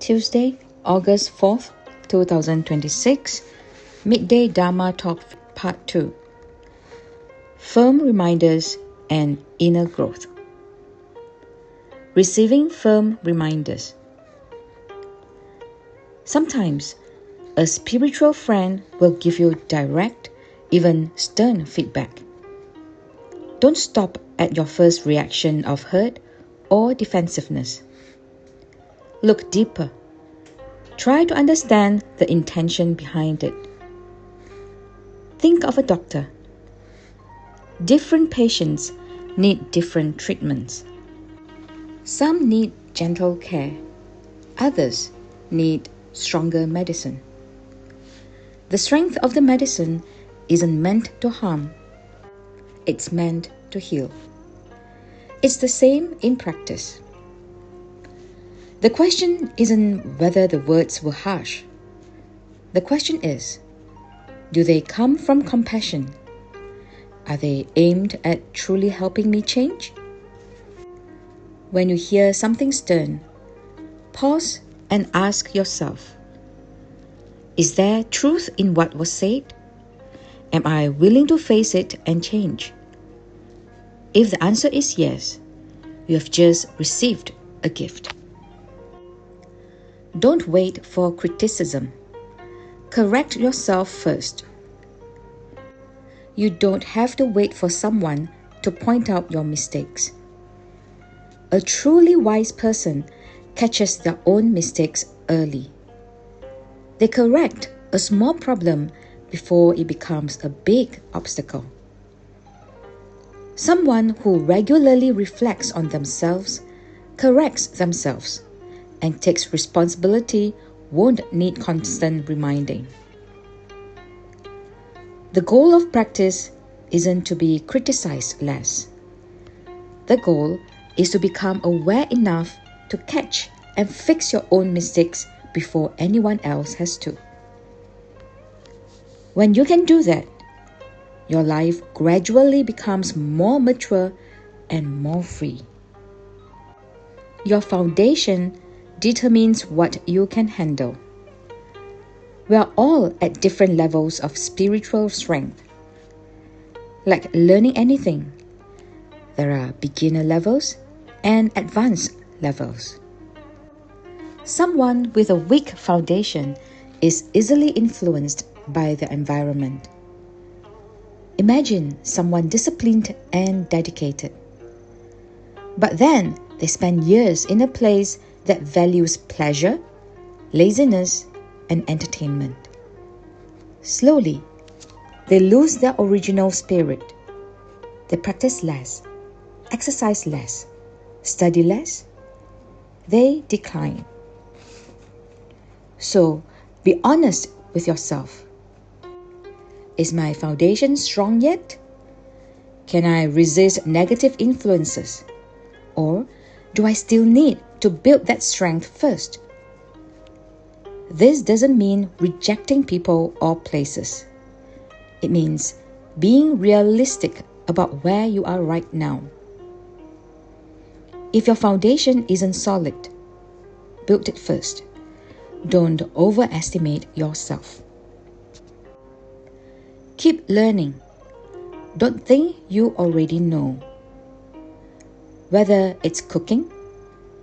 Tuesday, August 4th, 2026, Midday Dhamma Talk Part 2. Firm Reminders and Inner Growth. Receiving firm reminders. Sometimes, a spiritual friend will give you direct, even stern feedback. Don't stop at your first reaction of hurt or defensiveness. Look deeper. Try to understand the intention behind it. Think of a doctor. Different patients need different treatments. Some need gentle care. Others need stronger medicine. The strength of the medicine isn't meant to harm. It's meant to heal. It's the same in practice. The question isn't whether the words were harsh. The question is, do they come from compassion? Are they aimed at truly helping me change? When you hear something stern, pause and ask yourself, is there truth in what was said? Am I willing to face it and change? If the answer is yes, you have just received a gift. Don't wait for criticism. Correct yourself first. You don't have to wait for someone to point out your mistakes. A truly wise person catches their own mistakes early. They correct a small problem before it becomes a big obstacle. Someone who regularly reflects on themselves, corrects themselves, and takes responsibility won't need constant reminding. The goal of practice isn't to be criticized less. The goal is to become aware enough to catch and fix your own mistakes before anyone else has to. When you can do that, your life gradually becomes more mature and more free. Your foundation determines what you can handle. We are all at different levels of spiritual strength. Like learning anything, there are beginner levels and advanced levels. Someone with a weak foundation is easily influenced by the environment. Imagine someone disciplined and dedicated. But then they spend years in a place that values pleasure, laziness, and entertainment. Slowly, they lose their original spirit. They practice less, exercise less, study less. They decline. So, be honest with yourself. Is my foundation strong yet? Can I resist negative influences? Or do I still need to build that strength first? This doesn't mean rejecting people or places. It means being realistic about where you are right now. If your foundation isn't solid, build it first. Don't overestimate yourself. Keep learning. Don't think you already know. Whether it's cooking,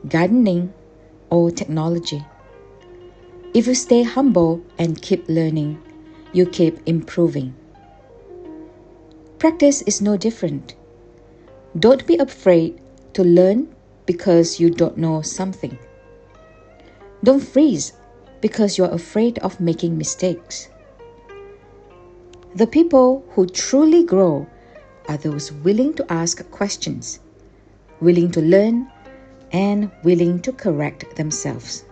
gardening, or technology. If you stay humble and keep learning, you keep improving. Practice is no different. Don't be afraid to learn because you don't know something. Don't freeze because you're afraid of making mistakes. The people who truly grow are those willing to ask questions, willing to learn, and willing to correct themselves.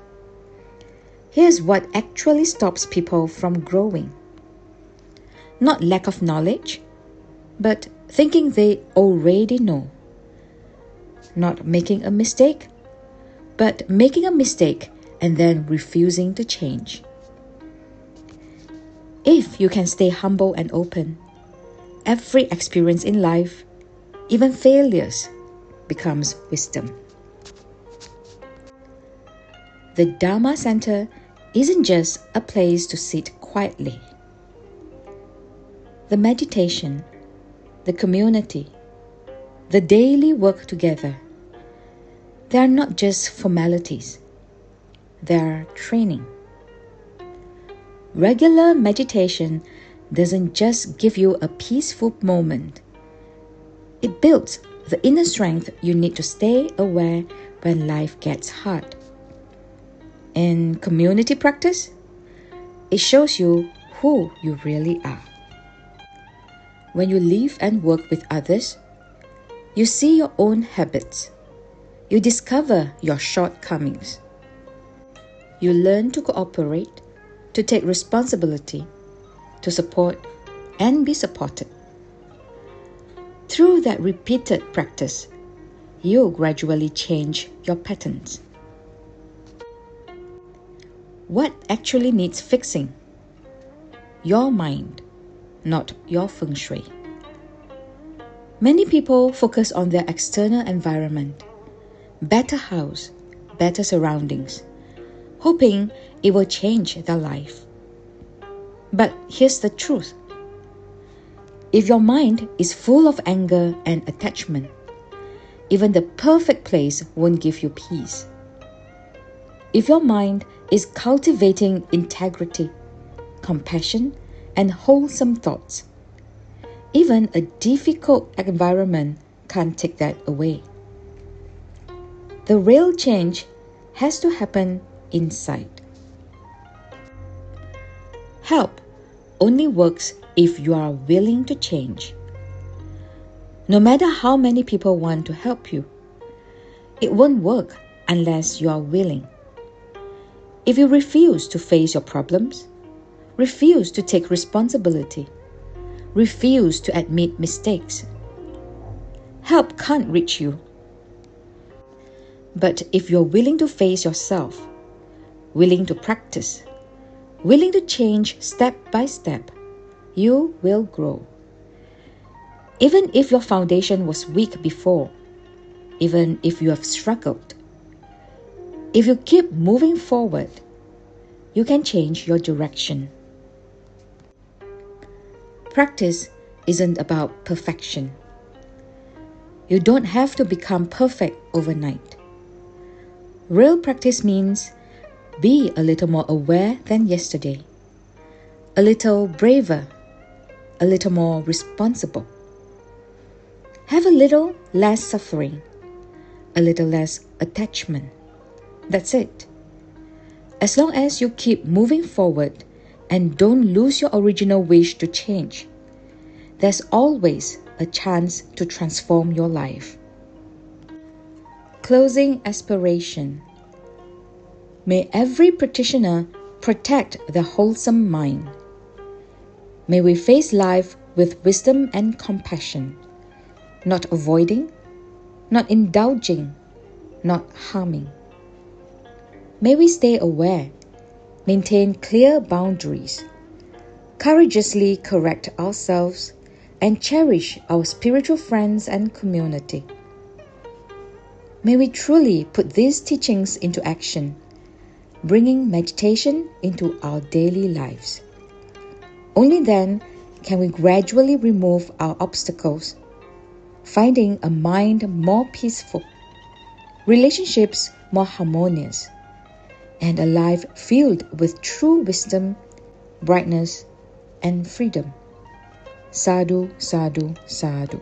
Here's what actually stops people from growing. Not lack of knowledge, but thinking they already know. Not making a mistake, but making a mistake and then refusing to change. If you can stay humble and open, every experience in life, even failures, becomes wisdom. the Dhamma Center isn't just a place to sit quietly. The meditation, the community, the daily work together, they are not just formalities, they are training. Regular meditation doesn't just give you a peaceful moment. It builds the inner strength you need to stay aware when life gets hard. In community practice, it shows you who you really are. When you live and work with others, you see your own habits. You discover your shortcomings. You learn to cooperate, to take responsibility, to support and be supported. Through that repeated practice, you gradually change your patterns. What actually needs fixing? Your mind, not your feng shui. Many people focus on their external environment, better house, better surroundings, hoping it will change their life. But here's the truth. If your mind is full of anger and attachment, even the perfect place won't give you peace. If your mind is cultivating integrity, compassion, and wholesome thoughts, even a difficult environment can't take that away. The real change has to happen inside. Help only works if you are willing to change. No matter how many people want to help you, it won't work unless you are willing. If you refuse to face your problems, refuse to take responsibility, refuse to admit mistakes, help can't reach you. But if you're willing to face yourself, willing to practice, willing to change step by step, you will grow. Even if your foundation was weak before, even if you have struggled, if you keep moving forward, you can change your direction. Practice isn't about perfection. You don't have to become perfect overnight. Real practice means be a little more aware than yesterday, a little braver, a little more responsible. Have a little less suffering, a little less attachment. That's it. As long as you keep moving forward and don't lose your original wish to change, there's always a chance to transform your life. Closing aspiration. May every practitioner protect their wholesome mind. May we face life with wisdom and compassion, not avoiding, not indulging, not harming. May we stay aware, maintain clear boundaries, courageously correct ourselves, and cherish our spiritual friends and community. May we truly put these teachings into action, bringing meditation into our daily lives. Only then can we gradually remove our obstacles, finding a mind more peaceful, relationships more harmonious, and a life filled with true wisdom, brightness, and freedom. Sadhu, sadhu, sadhu.